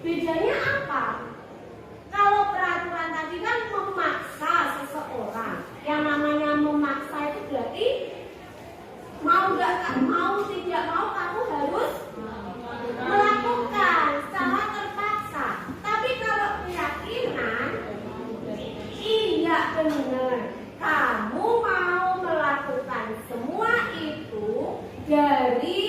Bedanya apa? Kalau peraturan tadi kan memaksa seseorang. Yang namanya memaksa itu berarti mau tidak mau kamu harus melakukan secara terpaksa. Tapi kalau keyakinan, iya benar, kamu mau melakukan semua itu dari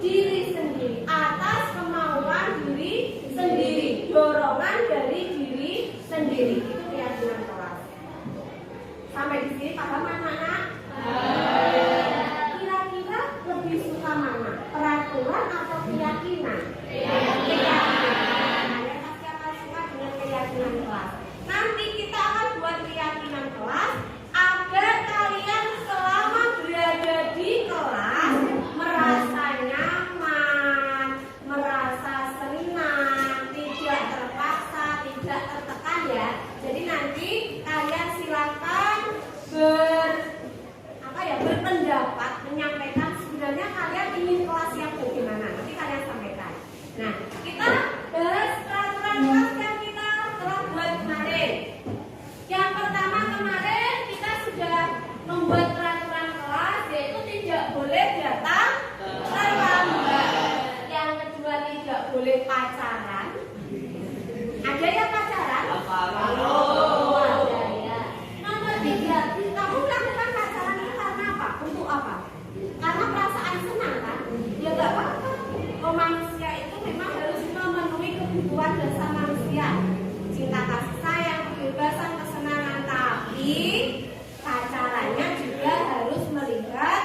diri sendiri, atas kemauan diri sendiri, dorongan dari diri sendiri. Itu keyakinan kelas. Sampai di sini paham anak-anak? Kira-kira lebih suka mana? Peraturan atau keyakinan? Keyakinan. Siapa suka dengan keyakinan kelas? Nanti kita akan buat keyakinan kelas agar kalian selama berada di kelas merasa nyaman, merasa senang, tidak terpaksa, tidak tertekan ya. Jadi nanti kalian silakan berpendapat, menyampaikan sebenarnya kalian ingin kelas yang bagaimana. Nanti kalian sampaikan. Nah, kita bahas peraturan kelas yang kita telah buat kemarin. Yang pertama kemarin kita sudah membuat peraturan kelas, yaitu tidak boleh datang terlambat. Yang kedua tidak boleh pacaran. Ada ya pacaran? Ada ya. Nomor 3, kamu melakukan pacaran itu karena apa? Untuk apa? Karena perasaan senang kan? Ya nggak apa-apa. Oh, manusia itu memang harus memenuhi kebutuhan dasar manusia. Cinta kasih sayang, kebebasan, kesenangan. Tapi pacarannya juga harus melihat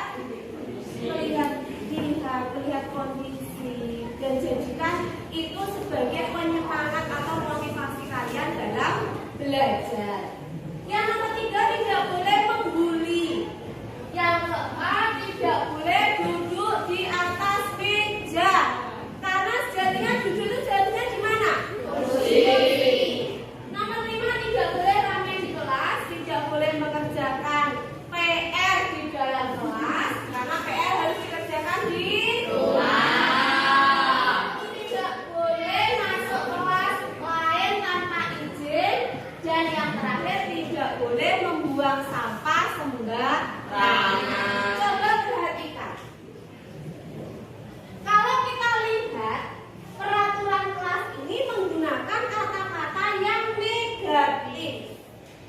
kondisi dan jadikan itu sebagai penyemangat atau motivasi kalian dalam belajar. Yang nomor 3 tidak boleh membuli. Yang keempat tidak boleh duduk di atas meja. Karena sejatinya duduk itu jadinya di mana? Kursi. Nomor 5 tidak boleh ramai di kelas, tidak boleh mengerjakan PR di dalam kelas, karena PR harus dikerjakan di rumah. Tidak boleh masuk kelas lain tanpa izin, dan yang terakhir tidak boleh membuang sampah sembarangan. Coba perhatikan. Kalau kita lihat peraturan kelas ini menggunakan kata-kata yang negatif.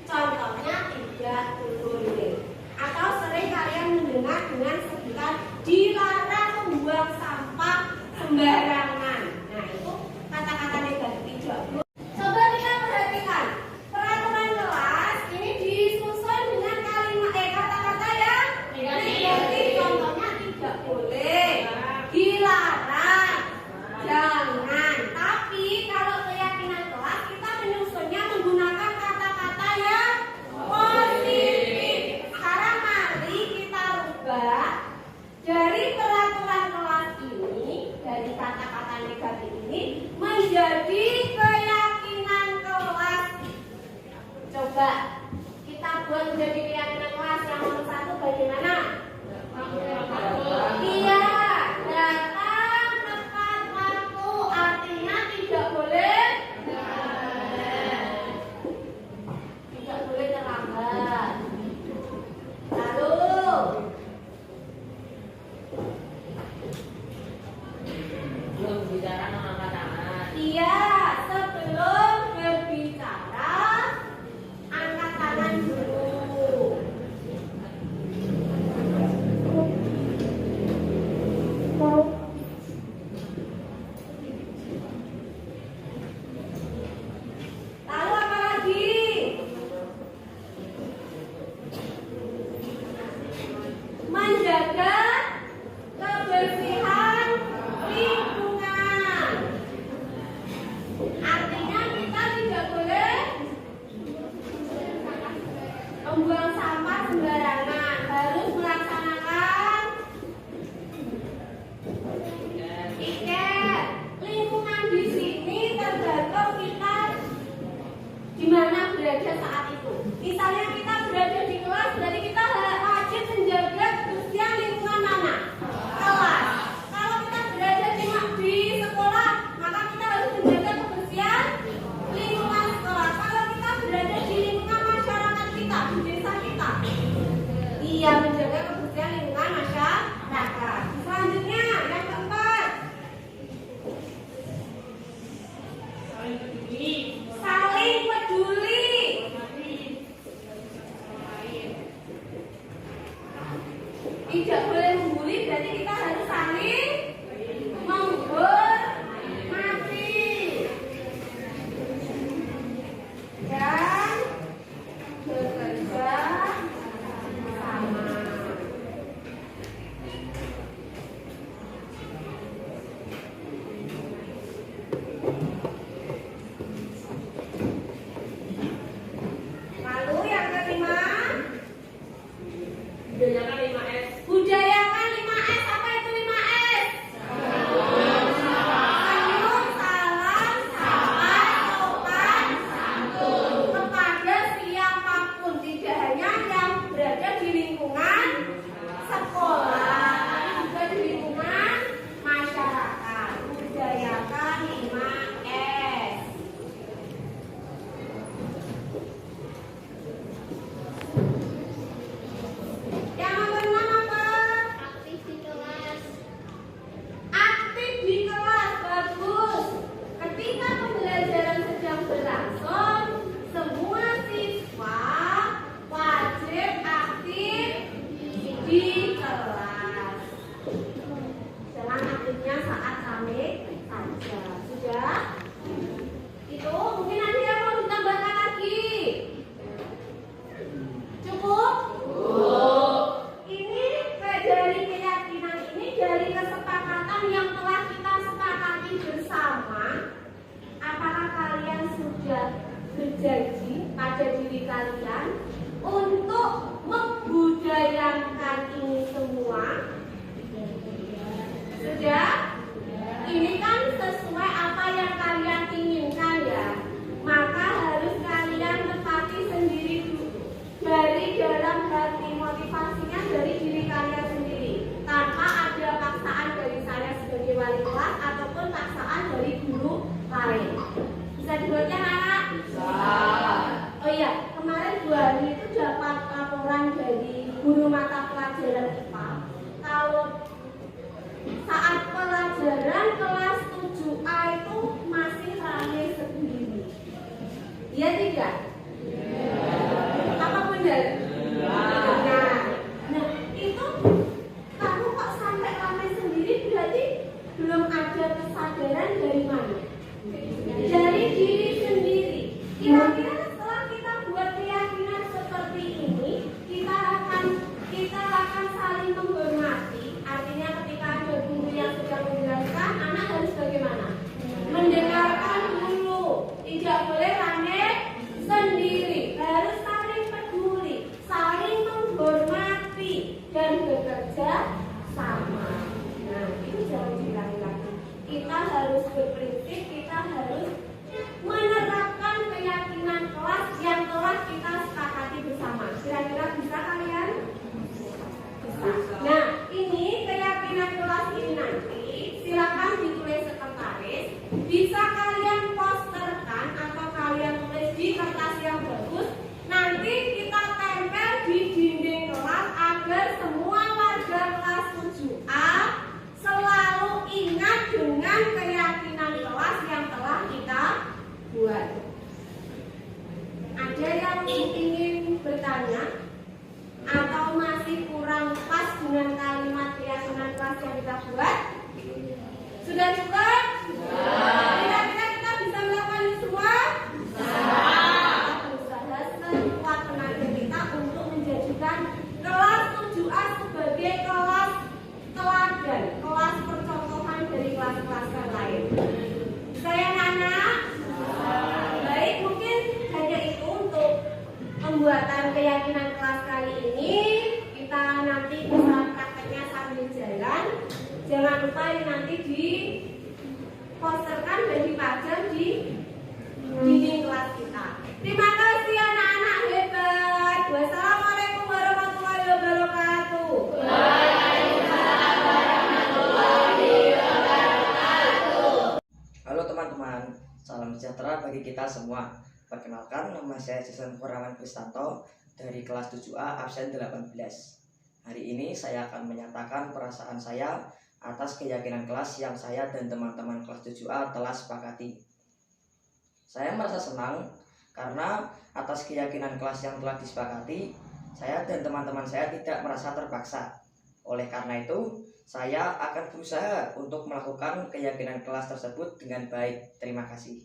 Contohnya tidak boleh. Atau sering kalian mendengar dengan sebutan dilarang membuang sampah sembarangan. Nah, itu kata-kata negatif tidak boleh. Coba kita perhatikan. Peraturan kelas ini disusun dengan kata-kata yang negatif. Contohnya tidak boleh, dilarang, jangan. Tapi kalau keyakinan kelas kita menyusunnya menggunakan kata-kata yang positif. Sekarang mari kita rubah dari peraturan kelas ini, dari kata-kata negatif ini menjadi keyakinan kelas. Coba kita buat menjadi keyakinan kelas. Yang nomor 1 bagaimana? Iya, datang tepat waktu. Artinya tidak boleh terlambat. Lalu belum bicara mengangkat tangan. iya, sebelum berbicara angkat tangan dulu. Lalu apa lagi? Menjaga kebersihan lingkungan. Artinya kita tidak boleh membuang sampah sembarangan, harus melaksanakan tiket. Lingkungan di sini tergantung kita di mana berada saat itu. Misalnya kita berada di kelas, berarti kita wajib menjaga kebersihan lingkungan mana? Kelas. Kalau kita berada di sekolah, maka kita harus menjaga kalian untuk membudayakan ini semua. Sudah? Ini kan sesuai apa yang kalian inginkan ya. Maka harus kalian tepati sendiri dulu. Dari dalam hati, motivasinya dari diri kalian sendiri, tanpa ada paksaan dari saya sebagai wali kelas ataupun paksaan dari guru lain. Bisa dibuatkan anak? Bisa. Oh iya, kemarin 2 hari itu dapat laporan dari guru mata pelajaran IPA. Kalau saat pelajaran kelas 7A itu masih ramai sendiri. Iya tidak? Apa benar? Nah, itu kamu kok sampai ramai sendiri, berarti belum ada kesadaran dari mana? Dari diri sendiri. Kira-kira setelah kita buat keyakinan seperti ini, kita akan saling menghormati. Artinya ketika ada guru yang sedang menjelaskan, anak harus bagaimana? Mendengarkan dulu. Tidak boleh ramai sendiri. Harus saling peduli, saling menghormati dan bekerja sama. Nah, itu jangan diulangi lagi. Kita harus berprinsip, kita harus menerapkan keyakinan kelas yang telah kita sepakati bersama. Kira-kira bisa kalian? Bisa. Nah, ini keyakinan kelas ini nanti silakan ditulis sekretaris. Bisa kalian posterkan atau kalian tulis di kertas yang bagus. Nanti kita tempel di dinding kelas agar semua warga kelas 7A selalu ingat dengan keyakinan kelas yang telah kita buat. Ada yang ingin bertanya atau masih kurang pas dengan kalimat keyakinan kelas yang kita buat? Sudah cukup? Kira-kira kita bisa melakukan ini semua? Kita berusaha sekuat tenaga kita untuk menjadikan kelas 7A sebagai kelas teladan, kelas percontohan dari kelas-kelas yang lain. Saya Nana. Baik, mungkin hanya itu untuk pembuatan keyakinan kelas kali ini. Kita nanti bisa prakteknya sambil jalan. Jangan lupa ini nanti diposterkan dan dipajang di dinding kelas kita. Terima kasih anak-anak hebat. Wassalamualaikum warahmatullahi wabarakatuh. Halo teman-teman, salam sejahtera bagi kita semua. Perkenalkan, nama saya Jason Kurawan Kristanto dari kelas 7A absen 18. Hari ini saya akan menyatakan perasaan saya atas keyakinan kelas yang saya dan teman-teman kelas 7A telah sepakati. Saya merasa senang karena atas keyakinan kelas yang telah disepakati, saya dan teman-teman saya tidak merasa terpaksa. Oleh karena itu, saya akan berusaha untuk melakukan keyakinan kelas tersebut dengan baik. Terima kasih.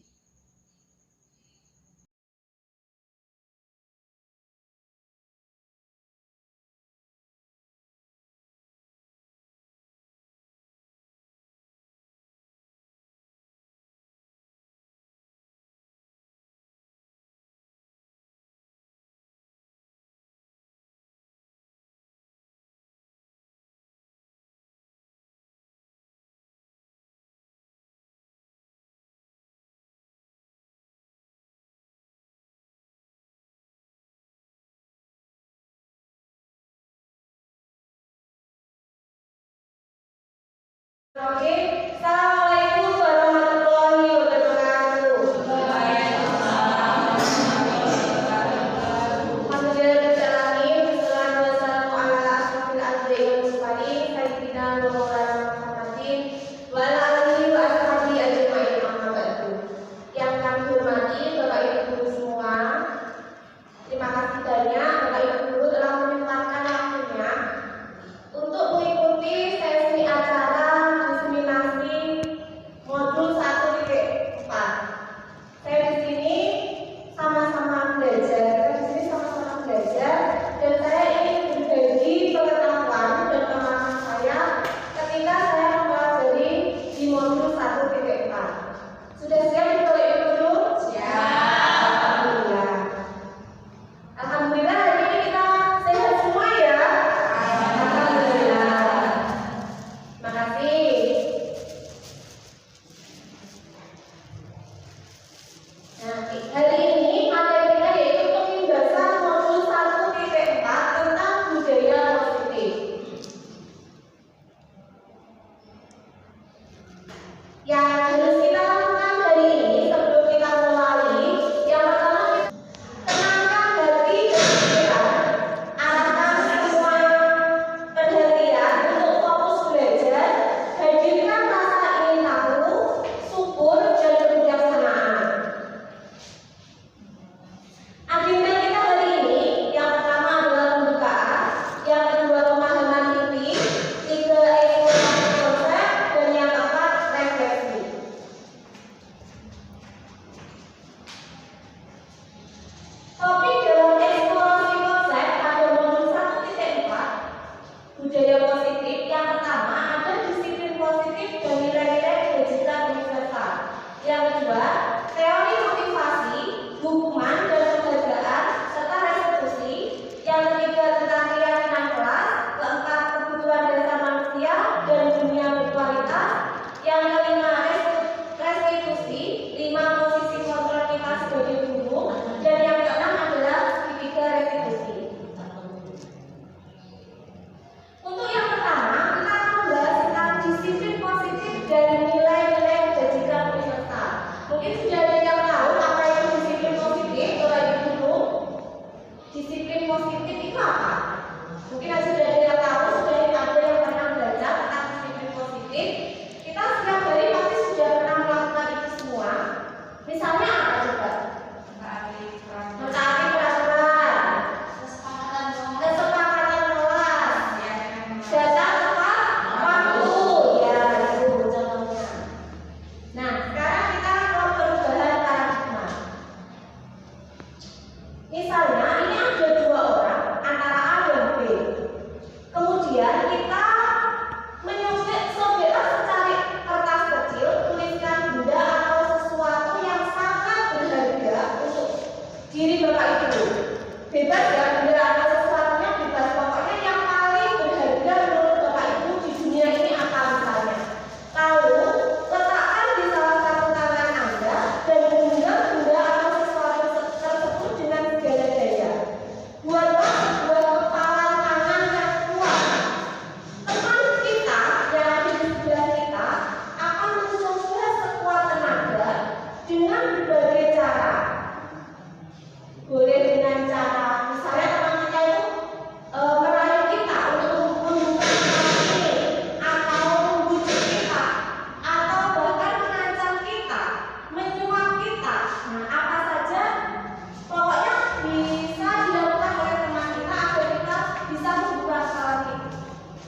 Oke, assalamualaikum warahmatullahi wabarakatuh. Alhamdulillahirobbilalamin, wassalatu wassalamu ala asyrofil anbiya'i wal mursalin, sayyidina wa maulana Muhammadin wa ala alihi wa ashabihi ajma'in, amma ba'du. Yang kami hormati Bapak Ibu guru semua, terima kasih banyak Bapak Ibu guru telah menyempatkan waktunya untuk mengikuti sesi acara diseminasi Misalnya apa coba? Mentaati peraturan, kesepakatan kelas, datang tepat waktu, ya itu contohnya. Nah, sekarang kita ke perubahan paradigma. Misalnya ini ada dua orang antara A dan B. Kemudian kita cobalah mencari kertas kecil, tuliskan benda atau sesuatu yang sangat berharga untuk diri bapak itu. Bebas ya, benda atau sesuatunya bebas. Pokoknya yang paling berharga menurut bapak ibu di dunia ini apa misalnya. Lalu letakkan di salah satu tangan Anda dan genggam benda atau sesuatu tersebut dengan segala daya. Buatlah sebuah kepalan tangan yang kuat. Teman kita yang ada di sebelah kita akan mencoba sekuat tenaga dengan berbagai cara. Boleh dengan cara, misalnya teman kita itu merayu kita untuk membuka kepalan ini, atau membujuk kita, atau bahkan mengancam kita, menyuap kita. Nah, apa saja pokoknya bisa dilakukan oleh teman kita agar kita bisa membuka kepalan itu.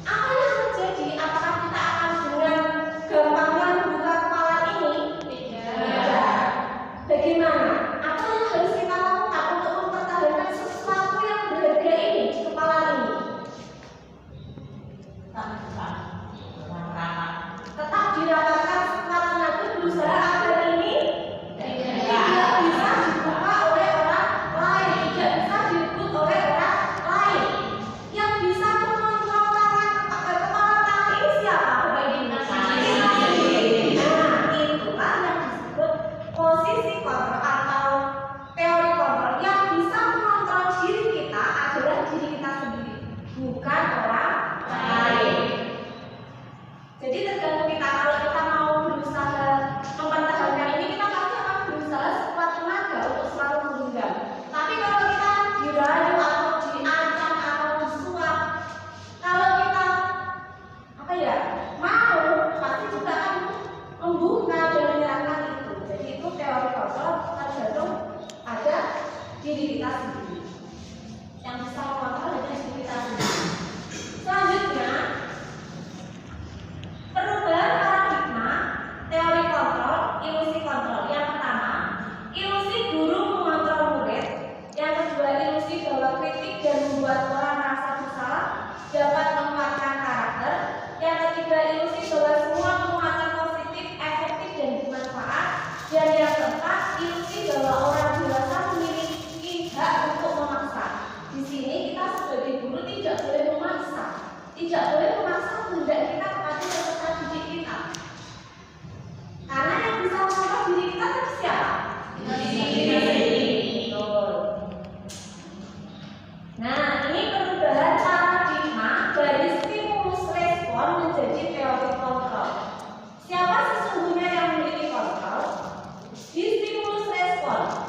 Apa yang terjadi? Apakah kita akan dengan gampangnya membuka kepala ini? Tidak. Bagaimana? Apa yang harus kita lakukan untuk mempertahankan sesuatu yang berharga ini di kepala ini? Tetap dirapatkan sekuat tenaga, berusaha agar ini tidak bisa dibuka oleh orang lain, tidak bisa direbut oleh orang lain. Yang bisa mengontrol kepala tangan ini siapa? Nah, itulah yang disebut posisi kontrol atau teori kontrol. Yang bisa mengontrol diri kita adalah diri kita sendiri, bukan orang lain. Jadi tergantung kita, kalau kita mau berusaha mempertahankan ini, kita pasti akan berusaha sekuat tenaga untuk selalu menggenggam. Tapi kalau kita dirayu atau diancam atau disuap, kalau kita mau, pasti juga akan membuka dan menyerahkan itu. Jadi itu teori kontrol tergantung pada diri kita sendiri. Yang bisa mengontrol adalah diri kita sendiri. Selanjutnya, perubahan paradigma teori kontrol, ilusi kontrol. Yang pertama, ilusi guru mengontrol murid. Yang kedua, ilusi bahwa kritik dan membuat orang merasa bersalah dapat menguatkan karakter. Yang ketiga, ilusi bahwa semua penguatan positif, efektif dan bermanfaat. Dan yang keempat, ilusi bahwa orang dewasa memiliki hak untuk memaksa. Di sini kita sebagai guru tidak boleh memaksa, tidak boleh memaksa kehendak kita kepada peserta didik kita. Karena yang bisa mengontrol diri kita itu siapa? Betul. Nah, ini perubahan paradigma dari stimulus respon menjadi teori kontrol. Siapa sesungguhnya yang memiliki kontrol? Di stimulus respon.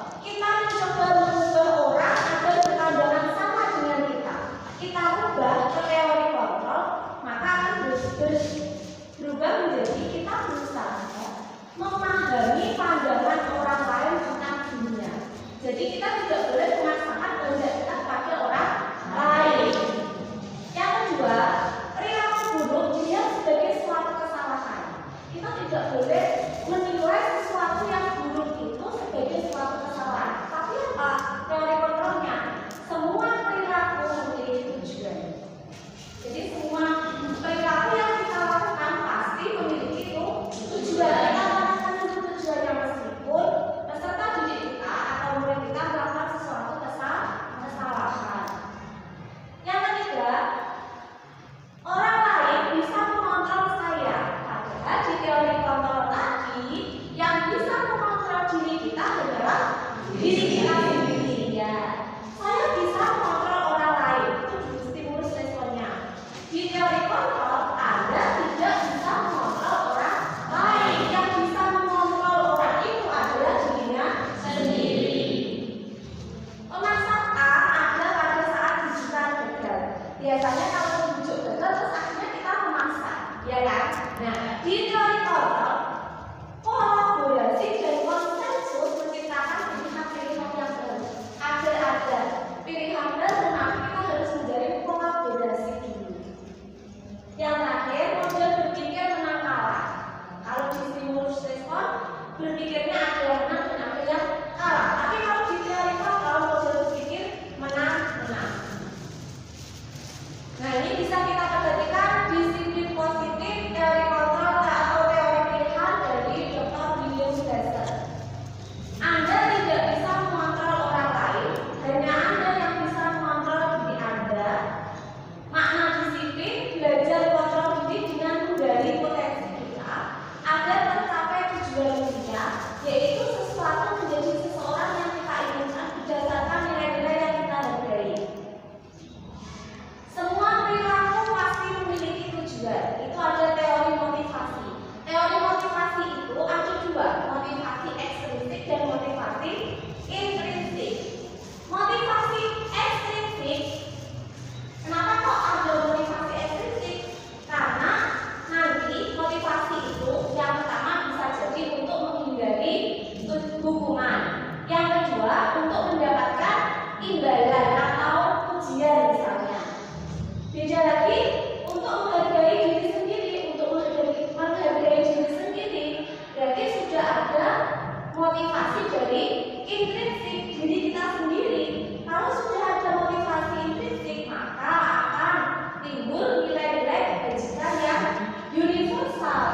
motivasi dari intrinsik diri kita sendiri. Kalau sudah ada motivasi intrinsik, maka akan timbul nilai-nilai kebajikan yang universal.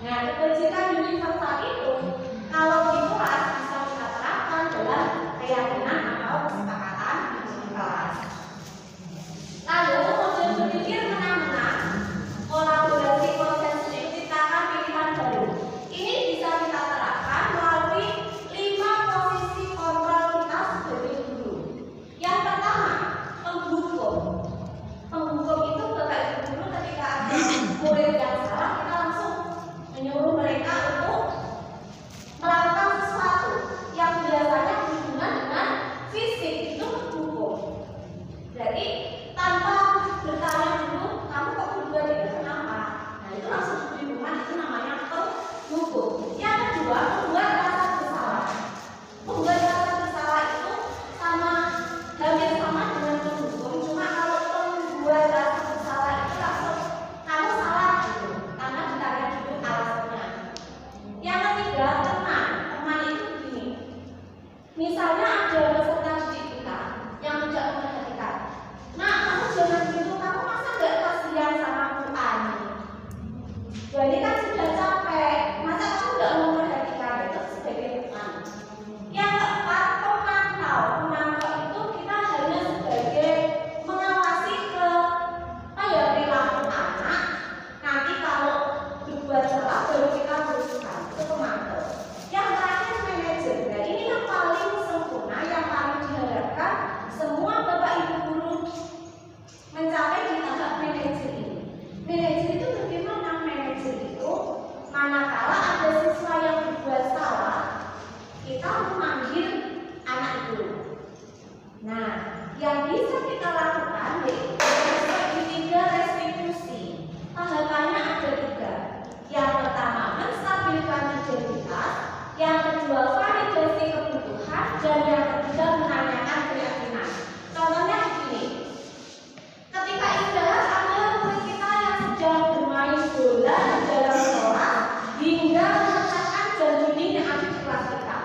Nah, kebajikan universal itu kalau di kelas bisa kita terapkan dalam keyakinan atau kesepakatan di kelas. Lalu model berpikir menang-menang, kolaborasi konsensus menciptakan pilihan baru. Ini bisa kita terapkan melalui 5 posisi kontrol kita sebagai guru. Yang pertama, penghukum. Penghukum itu Bapak Ibu guru ketika ada murid yang salah, kita langsung menyuruh mereka untuk melakukan sesuatu yang biasanya berhubungan dengan fisik, itu penghukum. Jadi tanpa bertanya dulu, kamu kok berdua itu kenapa? Nah, itu langsung diberi hukuman, itu namanya penghukum. Yang kedua, membuat rasa bersalah. Membuat rasa bersalah itu hampir sama dengan penghukum, cuma kalau membuat rasa bersalah itu langsung kamu salah gitu, tanpa ditanya dulu alasannya. Yang ketiga, teman. Teman itu begini. Misalnya ada peserta didik kita yang tidak memperhatikan. Nah, kamu jangan gitu, kamu masa nggak kasihan sama Bu Ani? Jadi kan sudah capek, masa kamu nggak memperhatikan? Itu sebagai teman. Yang keempat, pemantau. Pemantau itu kita hanya sebagai mengawasi ke perilaku anak. Nanti kalau berbuat salah baru kita berusaha, itu pemantau. Yang terakhir, manajer. Nah, ini yang paling sempurna, yang paling diharapkan semua Bapak Ibu guru mencapai di tahap manajer ini. Manajer itu bagaimana? Manajer itu manakala ada siswa yang berbuat salah, kita memanggil anak itu. Nah, yang bisa kita lakukan yaitu segitiga restitusi. Tahapannya ada 3. Yang pertama, menstabilkan identitas. Yang kedua, validasi kebutuhan. Dan yang ketiga, menanyakan keyakinan. Contohnya begini. Ketika istirahat, ada murid kita yang sedang bermain bola di dalam kelas hingga memecahkan jam dinding yang ada di kelas kita.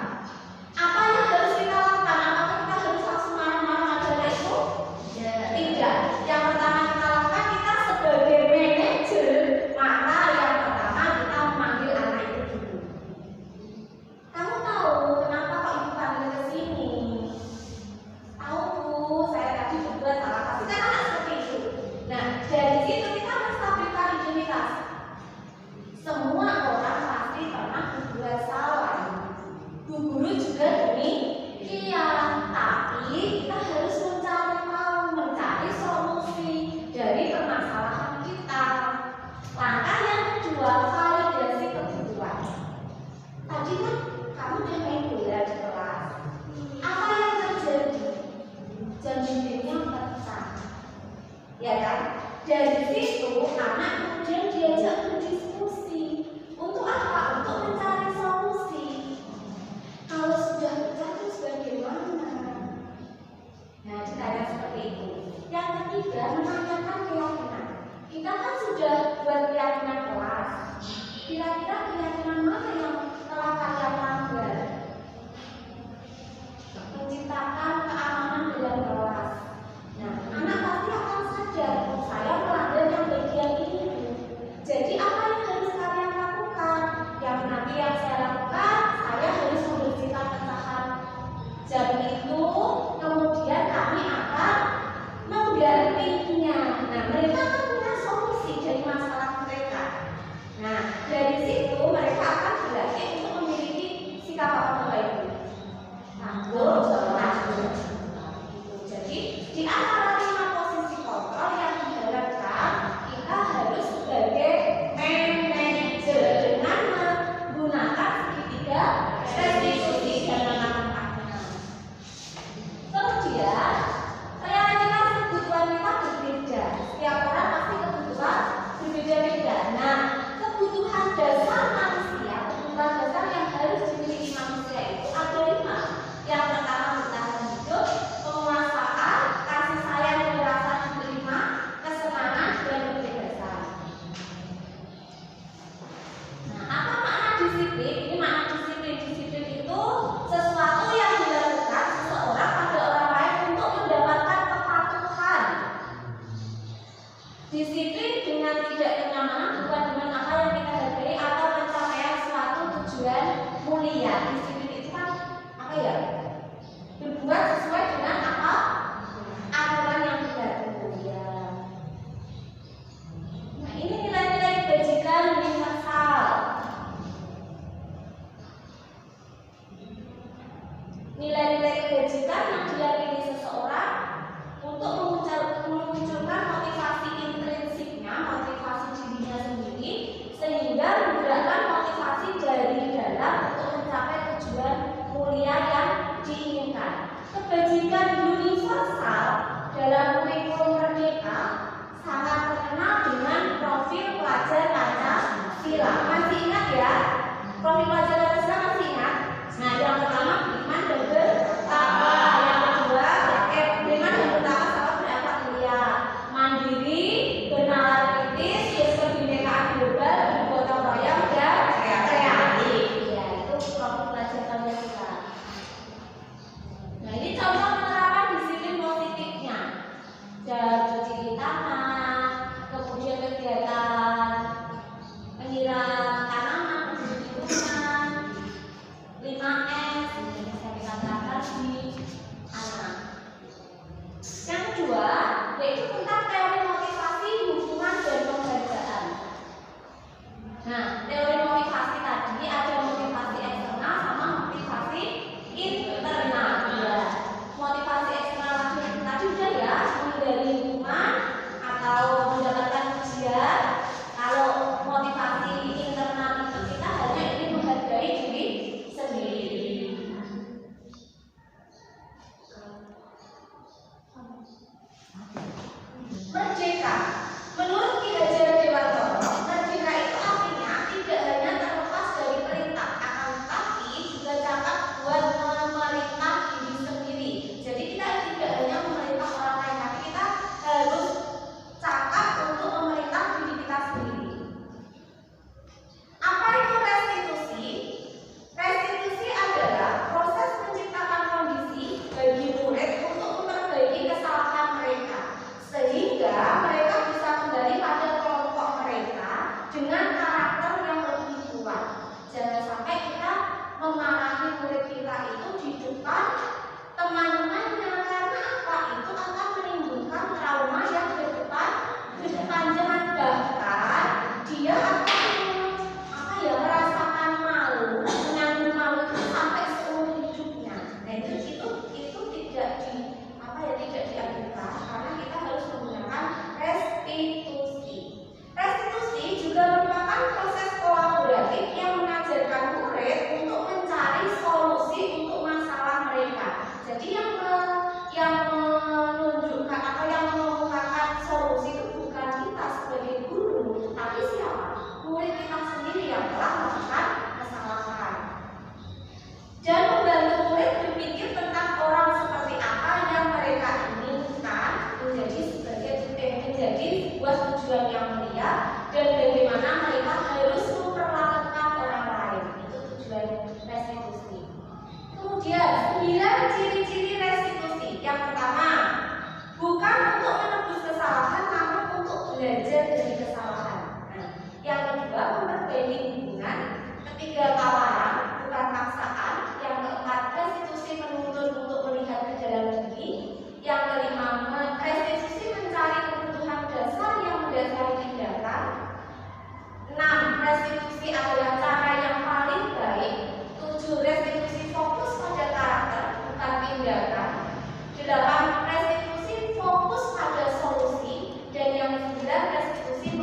Nilai-nilai kebajikan yang diyakini seseorang untuk memunculkan motivasi intrinsiknya, motivasi dirinya sendiri, sehingga menggerakkan motivasi dari dalam untuk mencapai tujuan mulia yang diinginkan. Kebajikan universal dalam kurikulum Merdeka sangat terkenal dengan profil pelajar Pancasila. Masih ingat ya? Profil pelajar Pancasila masih ingat? Nah, yang pertama beriman dan bertakwa, yang kedua beriman dan bertakwa sama berakhlak mulia, mandiri, bernalar kritis, kebinekaan global, bergotong royong dan kreatif. Ya, itu profil pelajar Pancasila. Nah, ini contoh penerapan disiplin positifnya. Cuci tangan, kemudian kegiatan menyiram tanaman, lingkungan, 5S, yang saya katakan di anak. Yang kedua, yaitu tentang teori motivasi, hubungan dan penghargaan. Nah, teori motivasi tadi ada motivasi eksternal sama motivasi internal. Ya. Motivasi eksternal tadi sudah ya, menghindari hubungan atau mendapatkan pujian. Kalau motivasi internal itu kita hanya ingin menghargai diri sendiri. Merdeka. Menurut Ki Hajar Dewantara, merdeka itu artinya tidak hanya terlepas dari perintah, akan tetapi juga dapat buat memerintah diri sendiri. Jadi kita tidak hanya memerintah orang lain, tapi kita harus cakap untuk memerintah diri kita sendiri. Apa itu restitusi? Restitusi adalah proses menciptakan kondisi bagi murid untuk memperbaiki kesalahan mereka, sehingga mereka bisa kembali pada kelompok mereka dengan karakter yang lebih kuat. Jangan sampai kita memarahi murid kita itu di depan teman-temannya, karena apa? Itu akan menimbulkan trauma yang berkepanjangan, bahkan dia akan merasakan malu, menanggung malu itu sampai seumur hidupnya. Nah, itu tidak dianjurkan, karena kita harus menggunakan restitusi. Restitusi juga merupakan proses kolaboratif yang mengajarkan murid untuk mencari solusi untuk masalah mereka. Jadi yang menunjukkan atau yang mengemukakan solusi itu bukan kita sebagai guru, tapi siapa? Murid kita sendiri yang telah melakukan kesalahan. Dan membantu murid berpikir tentang orang seperti apa yang mereka inginkan menjadi sebuah tujuan yang mulia, dan bagaimana mereka harus memperlakukan orang lain. Itu tujuan restitusi. Kemudian 9 ciri-ciri restitusi. Yang pertama, bukan untuk menebus kesalahan, namun untuk belajar dari kesalahan. Nah, yang kedua, memperbaiki hubungan. Ketiga, tawaran, bukan paksaan. Yang keempat, restitusi menuntun untuk melihat ke dalam diri. Yang kelima, restitusi mencari kebutuhan dasar yang mendasari tindakan. 6, restitusi adalah cara yang paling baik. 7, restitusi fokus pada karakter, bukan tindakan. 8, restitusi fokus pada solusi. Dan yang 9, restitusi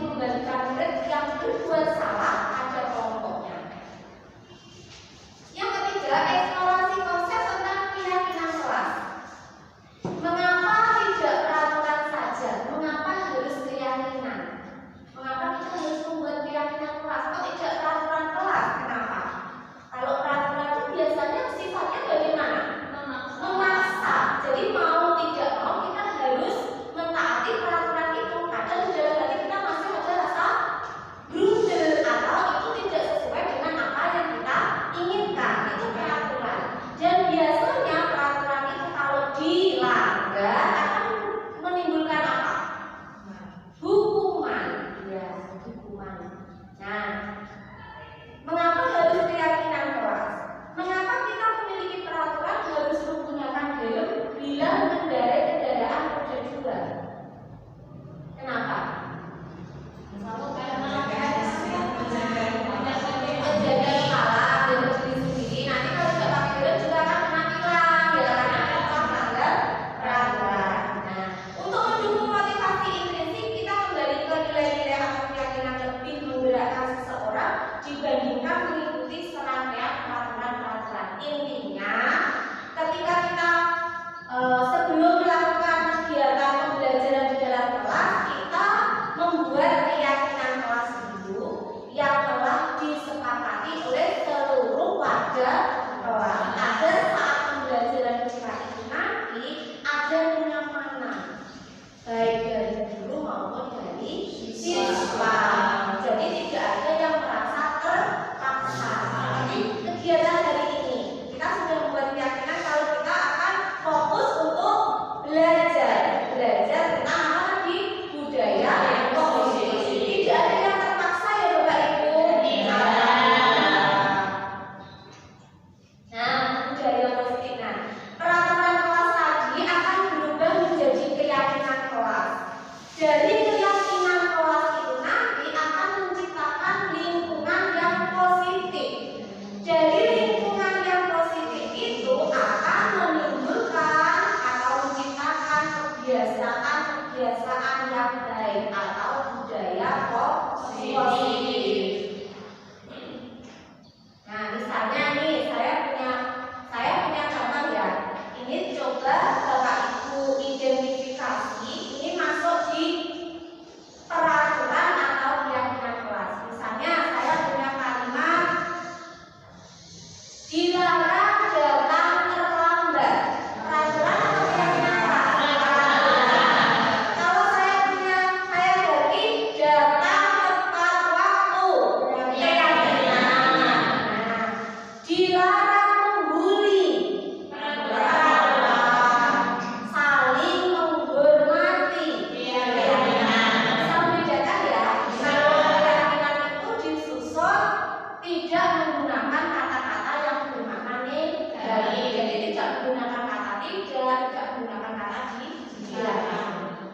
kata dilarang.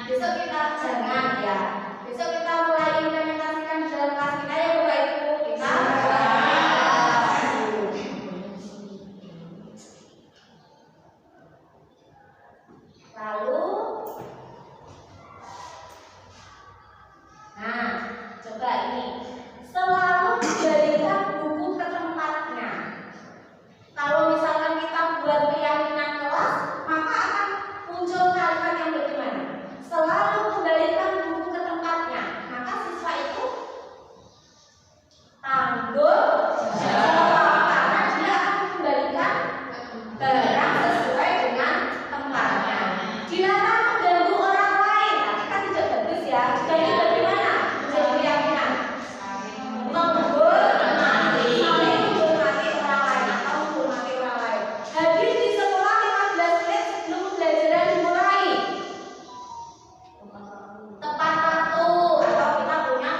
Besok kita jangan ya. Besok kita mulai implementasikan di dalam kelas kita ya Bapak Ibu. Kita lalu, nah, coba ini selalu jadikan buku ke tempatnya. Kalau misalkan kita buat keyakinan kelas, maka akan muncul kalimat yang bagaimana? Selalu kembalikan buku ke tempatnya. Maka siswa itu tanggung jawab karena dia akan mengembalikan barang sesuai dengan tempatnya. Dilarang mengganggu orang lain. Tapi kan tidak bagus ya. Jadi bagaimana? Menjadi keyakinan. Menghormati, saling menghormati orang lain atau menghormati orang lain. Hadir di sekolah 15 menit sebelum pembelajaran dimulai. Tepat waktu atau kita punya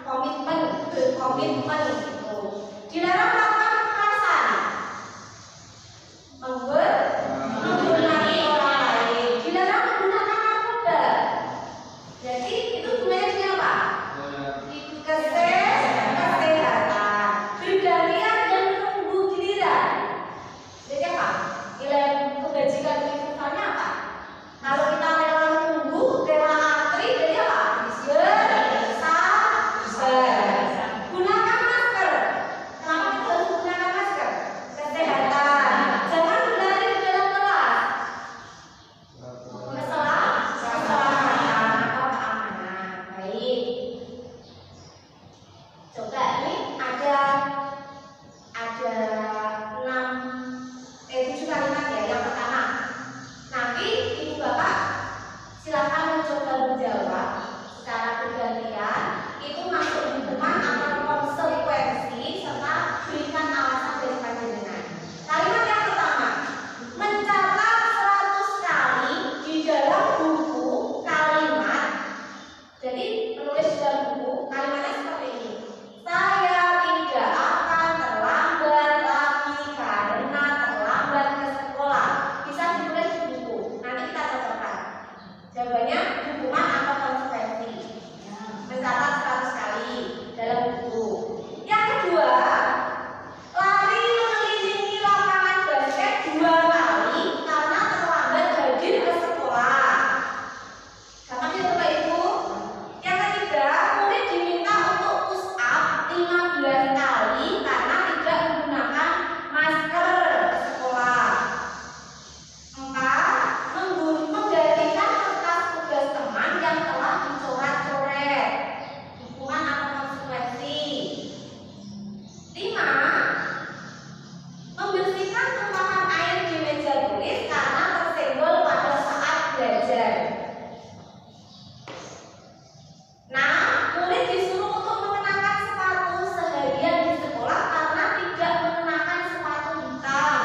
komitmen, berkomitmen gitu. Dilarang melakukan kekerasan. Menghormati orang lain. Dilarang menggunakan narkoba. Jadi itu gunanya apa? Kesehatan. Bergantian dan menunggu giliran. Jadi apa? Nilai kebajikan misalnya apa? Kalau kita rela menunggu, rela antri, jadi apa? Bersabar. Gunakan masker. Kenapa kita harus menggunakan masker? Kesehatan. Jangan berlari di dalam kelas. Keselamatan atau keamanan. Baik. Coba ini ada 7 kalimat ya. Yang pertama, nanti ibu bapak silakan mencoba menjawab secara bergantian. Itu masuk hukuman atau konsekuensi serta berikan alasan dari panjenengan. Kalimat yang pertama, mencatat 100 kali di dalam buku kalimat. Jadi penulis di dalam buku kalimatnya seperti ini. Saya tidak akan terlambat lagi karena terlambat ke sekolah. Bisa ditulis di buku. Nanti kita cocokkan. Jawabannya hukuman atau konsekuensi. Mencatat 100 kali dalam buku. Yang kedua, lari mengelilingi lapangan basket 2 kali karena terlambat hadir ke sekolah. Gampang ya Bapak Ibu? Yang ketiga, murid diminta untuk push up 15 kali karena tidak menggunakan masker ke sekolah. 4. Menggantikan kertas tugas teman yang telah dicoret-coret. Hukuman atau konsekuensi. 5. Membersihkan tumpahan air di meja tulis karena tersenggol pada saat belajar. 6. Murid disuruh untuk mengenakan sepatu seharian di sekolah karena tidak mengenakan sepatu hitam.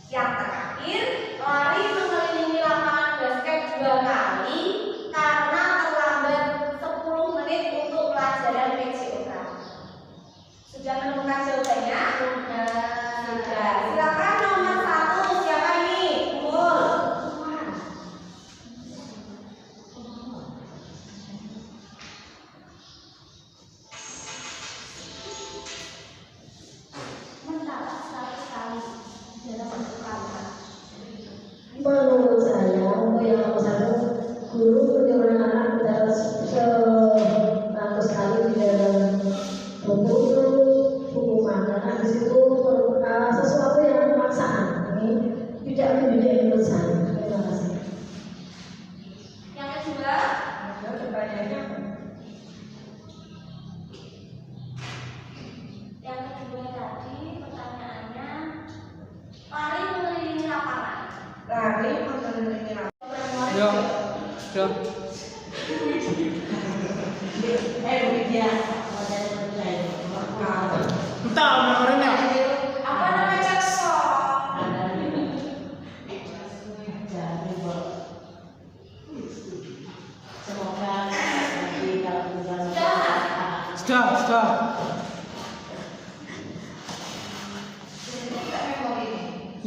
Yang terakhir, lari mengelilingi lapangan basket 2 kali karena terlambat 10 menit untuk pelajaran PJOK. Sudah menemukan jawabannya? Sudah. Silakan nomor 1. Siapa ini? Umul. Mencatat 100 kali dalam bentuk kalimat. Menurut saya, untuk yang nomor 1, guru menyuruh anak dalam 100 kali di dalam buku itu hukuman. Karena di situ sesuatu yang paksaan ini tidak mendidik menurut saya. Terima kasih. Yang kedua, yang kedua tadi pertanyaannya lari mengelilingi lapangan. Lari mengelilingi Ya, ya. Entah nomornya. Apa namanya Jackson? Sudah.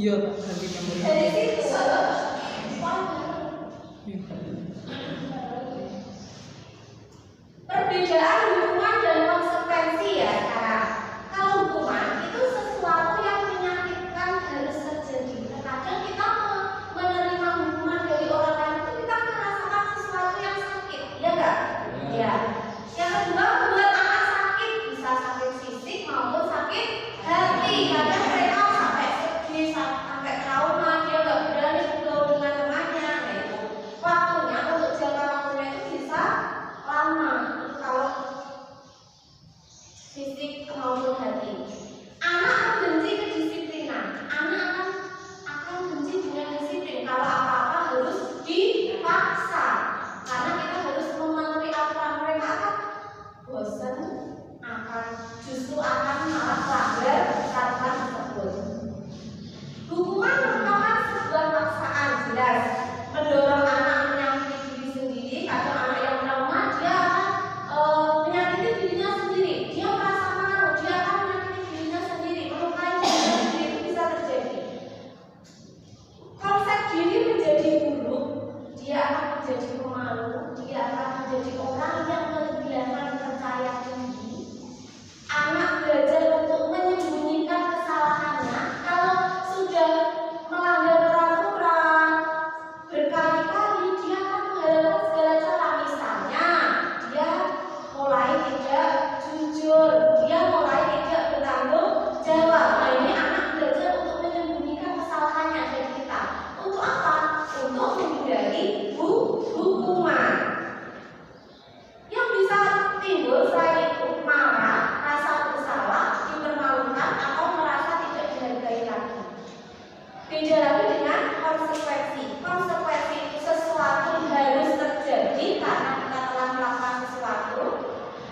Iya, Pak, ganti memori. Dari situ perbedaan hukuman dan konsekuensi ya sekarang. Kalau hukuman itu sesuatu yang menyakitkan harus terjadi. Terkadang kita menerima hukuman dari orang lain itu kita merasakan sesuatu yang sakit, ya enggak? Ya. Yang kedua, membuat anak sakit, bisa sakit fisik maupun sakit hati. Kadang mereka sampai sedih, sampai trauma, dia nggak berani bergaul dengan temannya. Nah itu waktunya untuk jangka waktunya itu bisa lama. Itu kalau fisik maupun hati. Anak akan benci kedisiplinan. Anak akan benci dengan disiplin. Kalau apa-apa harus dipaksa. Karena kita harus mematuhi aturan mereka akan bosan, justru akan malah melanggar aturan tersebut. Hukuman merupakan sebuah paksaan jelas mendorong anak menyakiti diri sendiri. Kadang anak yang trauma dia akan menyakiti dirinya sendiri. Dia merasa malu, dia akan menyakiti dirinya sendiri, melukai dirinya sendiri. Itu bisa terjadi. Konsep diri menjadi buruk, dia akan menjadi pemalu, dia akan menjadi orang yang kehilangan percaya diri. Anak belajar untuk menyembunyikan kesalahannya. Kalau sudah melanggar peraturan berkali-kali, dia akan menghalalkan segala cara. Misalnya, dia mulai tidak jujur, dia mulai tidak bertanggung jawab. Nah ini anak belajar untuk menyembunyikan kesalahannya dari kita. Untuk apa? Untuk menghindari hukuman. Yang bisa timbul selain itu marah, rasa bersalah, dipermalukan, atau merasa tidak dihargai lagi. Beda lagi dengan konsekuensi. Konsekuensi itu sesuatu harus terjadi karena kita telah melakukan sesuatu,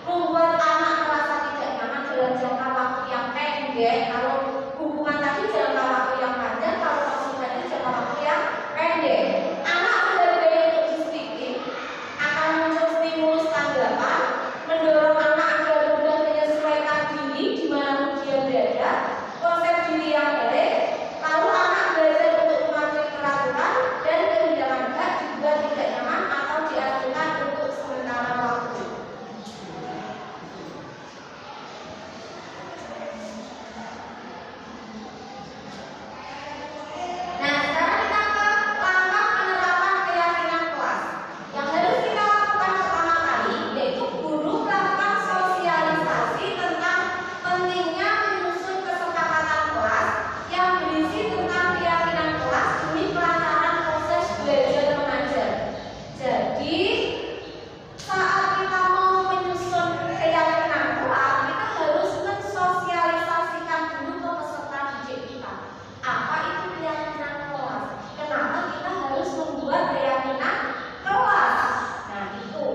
membuat anak merasa tidak nyaman dalam jangka waktu yang pendek. Kalau hukuman tadi jangka waktu yang panjang, kalau konsekuensi jangka waktu yang pendek. Anak menghargai untuk disiplin, akan muncul stimulus tanggapan, mendorong anak agar mudah menyesuaikan diri dimanapun dia berada, konsep diri yang baik. Lalu anak belajar untuk mematuhi peraturan dan kehilangan hak juga tidak nyaman atau diajukan untuk sementara waktu. Nah, sekarang kita ke langkah penerapan keyakinan kelas. Yang harus kita lakukan pertama kali yaitu guru melakukan sosialisasi tentang pentingnya menyusun kesepakatan kelas yang berisi tentang keyakinan kelas demi kelancaran proses belajar mengajar. Jadi saat kita mau menyusun keyakinan kelas, kita harus mensosialisasikan dulu ke peserta didik kita. Apa itu keyakinan kelas? Kenapa kita harus membuat keyakinan kelas? Nah itu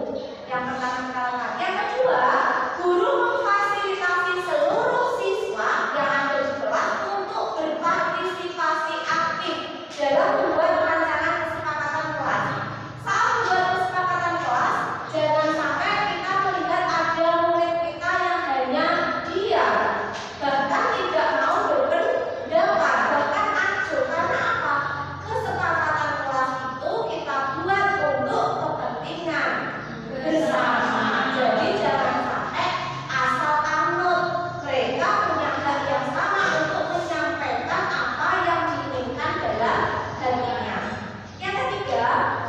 yang pertama kita lakukan. Yang kedua, guru memfasilitasi seluruh siswa yang ada di kelas untuk berpartisipasi aktif dalam membuat rancangan kesepakatan kelas. Saat membuat kesepakatan kelas, jangan sampai kita melihat ada murid kita yang hanya diam, bahkan tidak mau berpendapat, bahkan acuh. Karena apa? Kesepakatan kelas itu kita buat untuk kepentingan bersama. Jadi jangan sampai asal anut. Mereka punya hak yang sama untuk menyampaikan apa yang diinginkan dalam hatinya. Yang ketiga,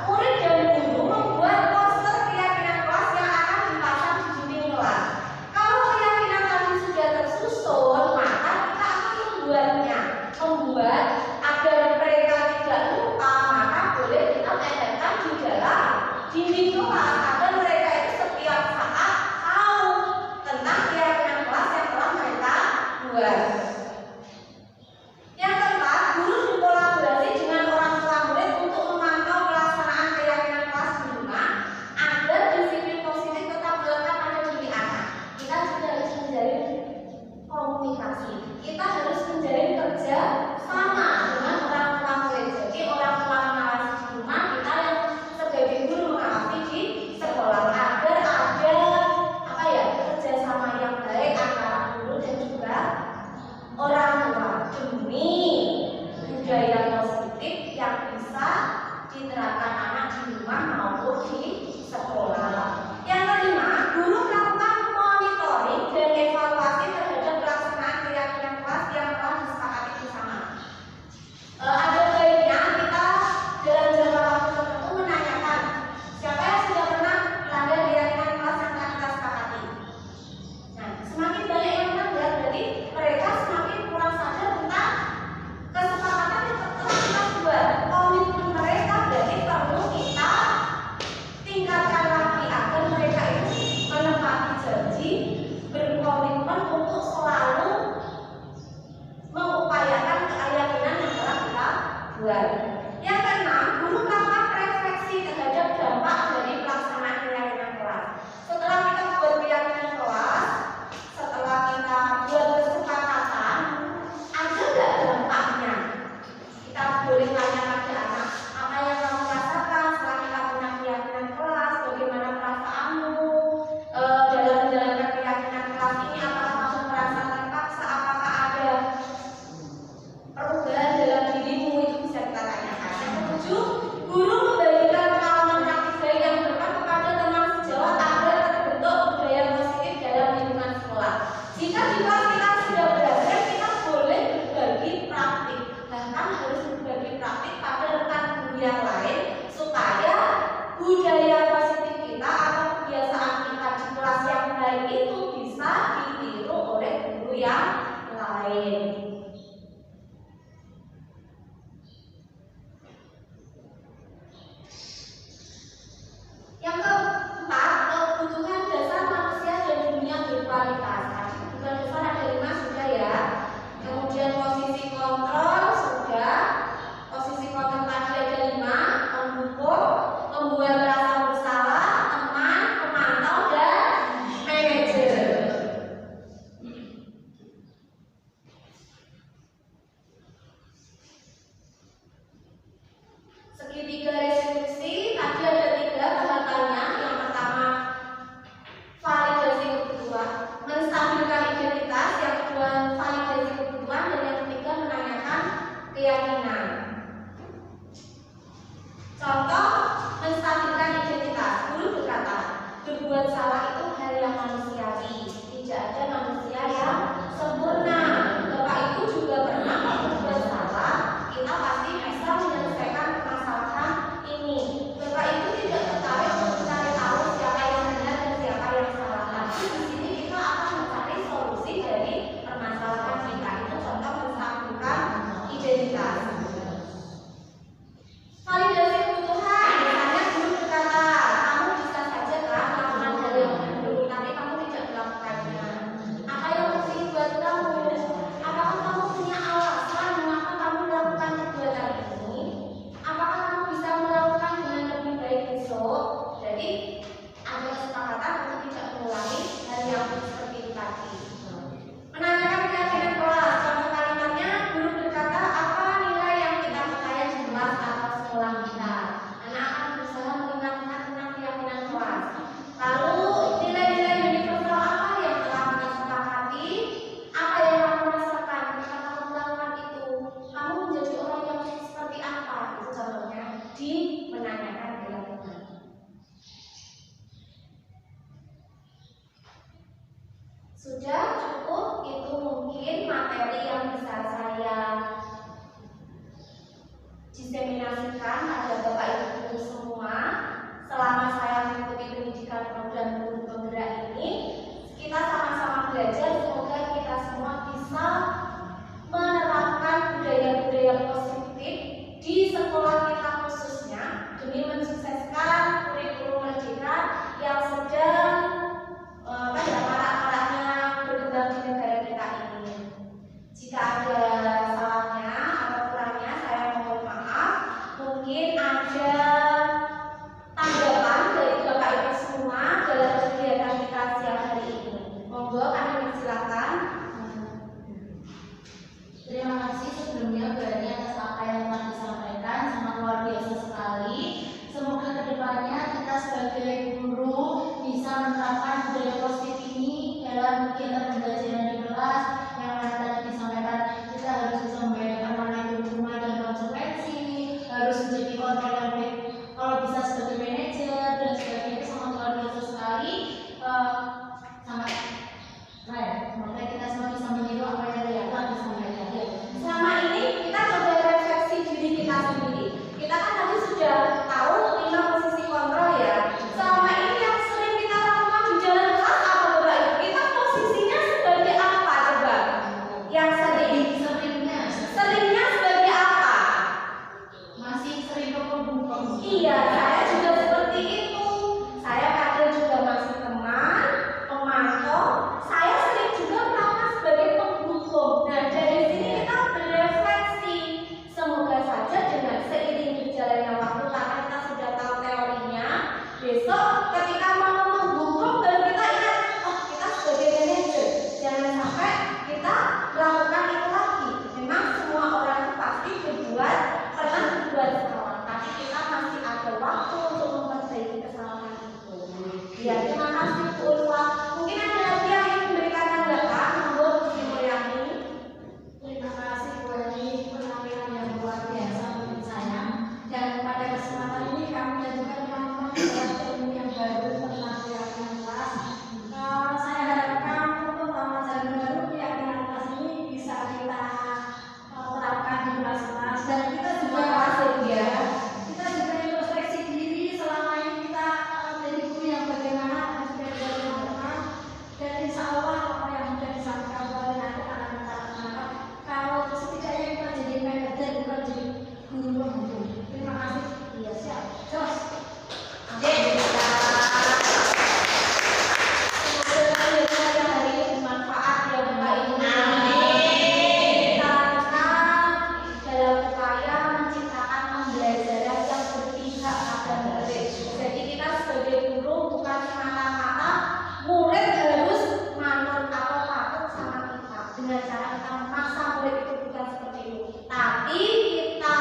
murid dan guru membuat poster keyakinan kelas yang akan dipasang di dinding kelas. Kalau keyakinan tadi sudah tersusun, maka kita akan membuat agar mereka tidak lupa, maka boleh kita tempelkan di dalam dinding kelas agar mereka itu setiap saat tahu tentang keyakinan kelas yang telah mereka buat. Yang keempat, guru berkolaborasi dengan orang tua murid untuk memantau pelaksanaan keyakinan kelas di rumah agar disiplin positif tetap melekat pada diri anak. Kita juga harus menjalin komunikasi. Kita harus menjalin kerja sama dengan orang tua murid. Jadi orang tua mengawasi di rumah, kita yang sebagai guru mengawasi di sekolah. diterapkan anak di rumah maupun di sekolah. Yang kelima, guru melakukan monitoring dan evaluasi terhadap pelaksanaan keyakinan kelas yang telah disepakati bersama. Ada baiknya kita dalam jangka waktu tertentu menanyakan siapa yang sudah pernah melanggar keyakinan kelas yang telah kita sepakati. Nah, semakin banyak yang melanggar, berarti mereka semakin kurang sadar tentang kesepakatan yang telah kita buat. Komitmen mereka berarti perlu kita tingkatkan lagi agar mereka itu menepati janji, berkomitmen untuk selalu mengupayakan keyakinan yang telah kita buat. Yang keenam, guru melakukan refleksi terhadap dampak dari pelaksanaan keyakinan kelas. Setelah kita buat keyakinan kelas, setelah kita buat kesepakatan, ada nggak dampaknya? Kita boleh tanya pada anak, apa yang kamu rasakan setelah kita punya keyakinan kelas? Bagaimana perasaanmu dalam menjalankan keyakinan kelas ini? Apakah kamu merasa terpaksa? Apakah ada perubahan dalam dirimu? Itu bisa kita tanyakan. Yang ketujuh, guru membagikan pengalaman praktis baik yang berkat kepada teman sejawat agar terbentuk budaya positif dalam lingkungan sekolah. Jika di kelas kita sudah berhasil, kita boleh berbagi praktik, bahkan harus berbagi praktik pada rekan guru yang lain supaya budaya positif kita atau kebiasaan kita di kelas yang baik itu bisa ditiru oleh guru yang lain. Yang keempat, kebutuhan dasar manusia dan dunia berkualitas. Tadi kebutuhan dasar ada 5 sudah ya. Kemudian posisi kontrol sudah. Posisi kontrol tadi ada 5, pendukung, membuat rasa bersalah, teman, pemantau, dan manajer. Segitiga restitusi, tadi ada 3 tahapannya. Yang pertama, validasi kebutuhan, menstabilkan identitas. Yang kedua, validasi kebutuhan. Dan yang ketiga, menanyakan keyakinan. Contoh, menstabilkan identitas. Guru berkata, berbuat salah itu hal yang manusiawi. Tidak ada manusia yang sempurna. Bapak Ibu juga pernah berbuat salah. Kita pasti bisa menyelesaikan permasalahan ini. Bapak Ibu tidak tertarik untuk mencari tahu siapa yang benar dan siapa yang salah. Tapi di sini kita akan mencari solusi dari permasalahan kita. Itu contoh menstabilkan identitas. Validasi kebutuhan, misalnya guru berkata, kamu bisa saja kan melakukan hal yang buruk, tapi kamu tidak melakukannya. Apa yang penting buat kamu? Apakah kamu punya alasan mengapa kamu melakukan kegiatan ini? Apakah kamu bisa melakukan dengan lebih baik besok? Jadi ada kesepakatan untuk tidak mengulangi hal yang seperti ini tadi. Menanyakan keyakinan kelas, contoh kalimatnya, guru berkata, apa nilai yang kita percaya di kelas atau sekolah kita. Anak akan berusaha mengingatkan tentang keyakinan kelas. Lalu nilai-nilai universal apa yang telah kita sepakati? Apa yang kamu rasakan ketika kamu melakukan itu? Kamu menjadi orang yang seperti apa? Itu contohnya di menanyakan keyakinan. Sudah cukup, itu mungkin materi yang bisa saya diseminasikan pada Bapak Ibu semua selama saya mengikuti pendidikan program guru penggerak ini. Kita sama-sama belajar, semoga kita semua bisa menerapkan budaya-budaya positif di sekolah kita khususnya demi mensukseskan kurikulum merdeka yang sedang marak-maraknya berkembang di negara kita ini. Jika ada salahnya atau kurangnya, saya mohon maaf. Mungkin ada juga teman-teman ilmu yang baru tentang keyakinan kelas. Saya harapkan untuk pembelajaran baru keyakinan kelas ini bisa kita terapkan di kelas-kelas, dan kita juga kita juga introspeksi diri selama ini kita menjadi guru yang bagaimana dan juga dari teman-teman, dan insya Allah apa yang sudah disampaikan oleh anak-anak kalau setidaknya kita jadi manajer bukan jadi guru. Terima kasih. Iya, siap. Jos. Dengan cara kita memaksa murid itu bukan seperti itu, tapi kita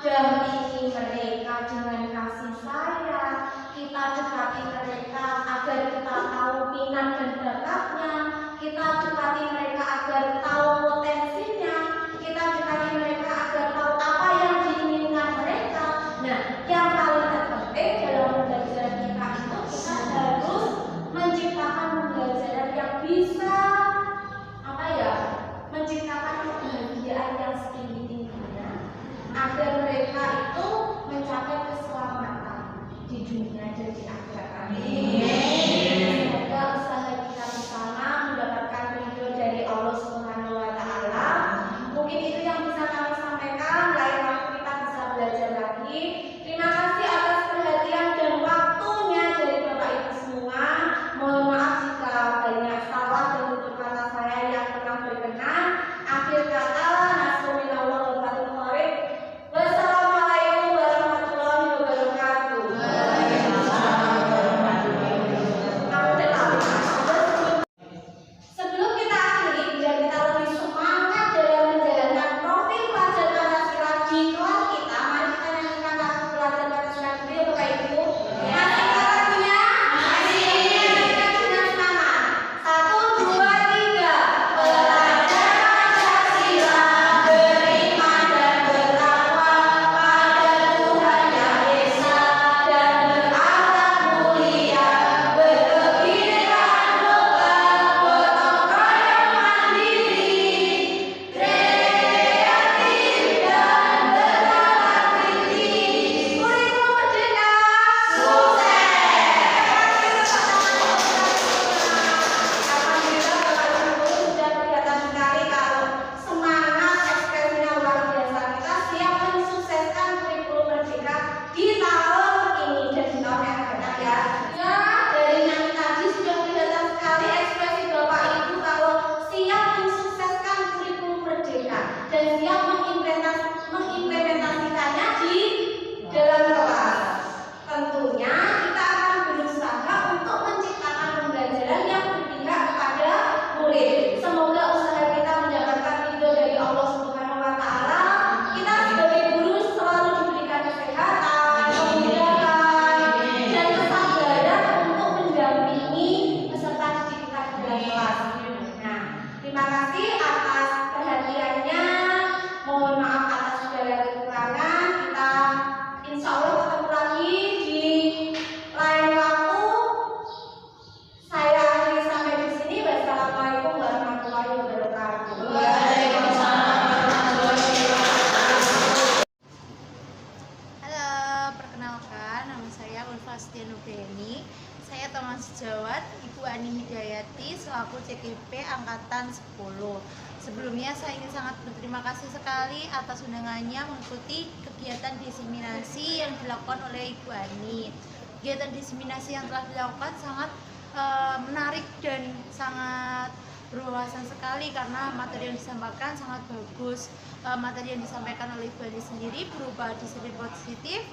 dampingi mereka dengan kasih sayang, kita dekati mereka agar kita tahu minat dan bakatnya, kita dekati mereka agar tahu potensinya, kita dekati mereka agar tahu apa yang diinginkan mereka. Nah, yang paling terpenting dalam pembelajaran kita itu kita harus menciptakan pembelajaran yang bisa menciptakan kebahagiaan yang setinggi-tingginya agar mereka itu mencapai keselamatan di dunia dan di akhirat. Amin. Semoga usaha kita bersama mendapatkan ridho dari Allah Subhanahu wa Ta'ala. Mungkin itu yang bisa kami sampaikan. Lain waktu kita bisa belajar lagi. Terima kasih atas perhatian dan waktunya dari Bapak Ibu semua. Mohon maaf jika banyak salah dan tutur kata saya yang kurang berkenan. Akhir kata, nasrulillah wa barakatuh. Wassalamualaikum warahmatullahi wabarakatuh. Sebelum kita akhiri, biar kita lebih semangat dalam menjalankan profil pelajar Pancasila di kelas kita, mari kita nyanyikan lagu pelajar Pancasila dulu, Bapak Ibu. Masih lagunya? Masih. Nyanyikan dengan semangat. 1, 2, 3. Pelajar Pancasila beriman dan bertakwa pada Tuhan Yang Esa dan berakhlak mulia, berkebinekaan global, gotong royong mandiri, kreatif dan bernalar kritis. Kurikulum Merdeka sukses! Alhamdulillah Bapak Ibu sudah kelihatan sekali kalau semangat ekspresinya luar biasa. Kita siap mensukseskan kurikulum Merdeka di tahun ini dan di tahun yang akan datang ya. Ya, dari nyanyi tadi sudah kelihatan sekali ekspresi Bapak Ibu kalau siap mensukseskan kurikulum Merdeka dan siap mengimplementasikannya di dalam kelas. Tentunya kita akan berusaha untuk menciptakan pembelajaran yang berpihak kepada murid. Semoga usaha kita mendapatkan ridho dari Allah Subhanahu wa Ta'ala. Kita sebagai guru selalu diberikan kesehatan, kemudahan, dan kesabaran untuk mendampingi peserta didik kita di dalam kelas. Nah, terima kasih atas perhatiannya. Mohon maaf atas segala kekurangan. Kita insya Allah ketemu lagi di lain waktu. Saya akhiri sampai di sini. Wassalamualaikum warahmatullahi wabarakatuh. Halo, perkenalkan nama saya Ulfa Stianugreni. Saya teman sejawat Ibu Ani Hidayati selaku CKP Angkatan 10. Sebelumnya saya ingin sangat berterima kasih sekali atas undangannya mengikuti kegiatan diseminasi yang dilakukan oleh Ibu Ani. Kegiatan diseminasi yang telah dilakukan sangat menarik dan sangat berwawasan sekali karena materi yang disampaikan sangat bagus. Materi yang disampaikan oleh Ibu Ani sendiri berupa disiplin positif,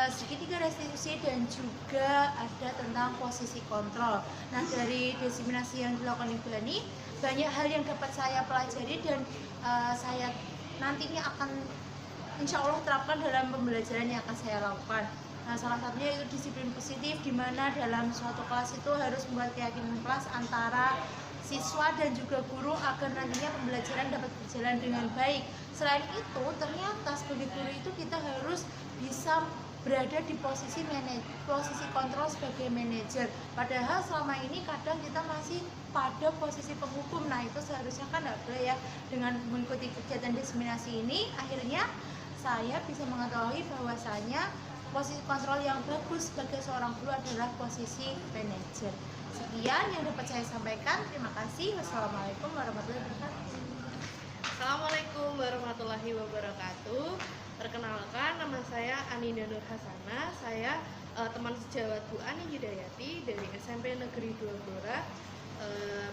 segitiga restitusi, dan juga ada tentang posisi kontrol. Nah, dari diseminasi yang dilakukan Ibu Ani, banyak hal yang dapat saya pelajari dan saya nantinya akan insya Allah terapkan dalam pembelajaran yang akan saya lakukan. Nah, salah satunya itu disiplin positif, di mana dalam suatu kelas itu harus membuat keyakinan kelas antara siswa dan juga guru agar nantinya pembelajaran dapat berjalan dengan baik. Selain itu, ternyata sebagai guru itu kita harus bisa berada di posisi kontrol sebagai manajer. Padahal selama ini kadang kita masih pada posisi penghukum. Nah itu seharusnya kan nggak boleh ya. Dengan mengikuti kegiatan diseminasi ini, akhirnya saya bisa mengetahui bahwasanya posisi kontrol yang bagus sebagai seorang guru adalah posisi manajer. Sekian yang dapat saya sampaikan. Terima kasih. Wassalamualaikum warahmatullahi wabarakatuh. Assalamualaikum warahmatullahi wabarakatuh. Perkenalkan, nama saya Aninda Nur Hasana. Saya teman sejawat Bu Ani Hidayati dari SMP Negeri 2 Blora.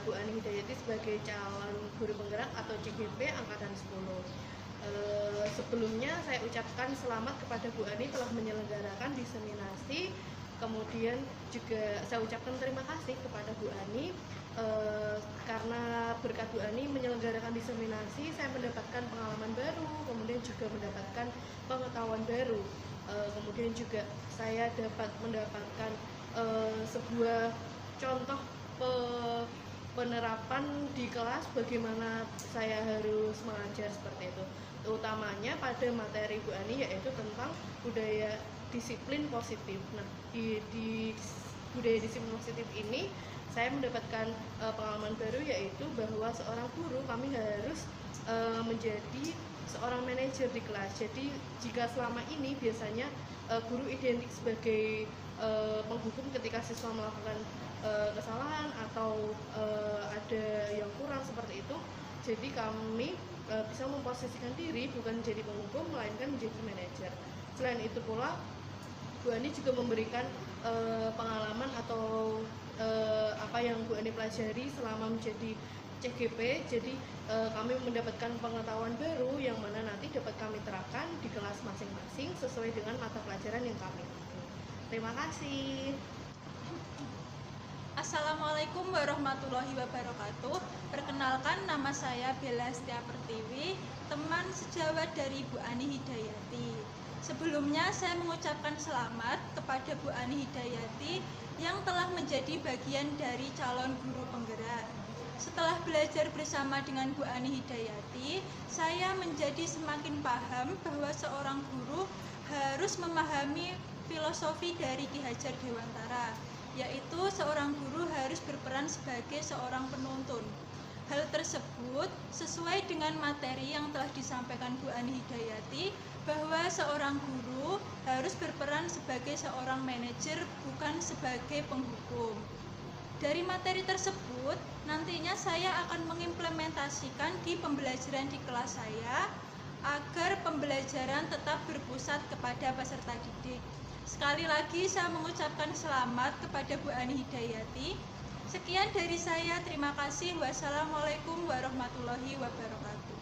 Bu Ani Hidayati sebagai calon guru penggerak atau CGP angkatan 10. Sebelumnya saya ucapkan selamat kepada Bu Ani telah menyelenggarakan diseminasi. Kemudian juga saya ucapkan terima kasih kepada Bu Ani karena berkat Bu Ani menyelenggarakan diseminasi, saya mendapatkan pengalaman baru, kemudian juga mendapatkan pengetahuan baru. Kemudian juga saya dapat mendapatkan sebuah contoh penerapan di kelas bagaimana saya harus mengajar seperti itu, utamanya pada materi Bu Ani yaitu tentang budaya disiplin positif. Nah di budaya disiplin positif ini saya mendapatkan pengalaman baru, yaitu bahwa seorang guru kami harus menjadi seorang manajer di kelas. Jadi jika selama ini biasanya guru identik sebagai penghukum ketika siswa melakukan kesalahan atau ada yang kurang seperti itu, jadi kami bisa memposisikan diri bukan menjadi penghukum melainkan menjadi manajer. Selain itu pula Bu Ani juga memberikan pengalaman atau apa yang Bu Ani pelajari selama menjadi CGP. Jadi kami mendapatkan pengetahuan baru yang mana nanti dapat kami terapkan di kelas masing-masing sesuai dengan mata pelajaran yang kami ambil. Terima kasih. Assalamualaikum warahmatullahi wabarakatuh. Perkenalkan, nama saya Bella Setia Pertiwi, teman sejawat dari Bu Ani Hidayati. Sebelumnya saya mengucapkan selamat kepada Bu Ani Hidayati yang telah menjadi bagian dari calon guru penggerak. Setelah belajar bersama dengan Bu Ani Hidayati, saya menjadi semakin paham bahwa seorang guru harus memahami filosofi dari Ki Hajar Dewantara, yaitu seorang guru harus berperan sebagai seorang penuntun. Hal tersebut sesuai dengan materi yang telah disampaikan Bu Ani Hidayati, bahwa seorang guru harus berperan sebagai seorang manajer, bukan sebagai penghukum. Dari materi tersebut, nantinya saya akan mengimplementasikan di pembelajaran di kelas saya, agar pembelajaran tetap berpusat kepada peserta didik. Sekali lagi saya mengucapkan selamat kepada Bu Ani Hidayati. Sekian dari saya, terima kasih. Wassalamualaikum warahmatullahi wabarakatuh.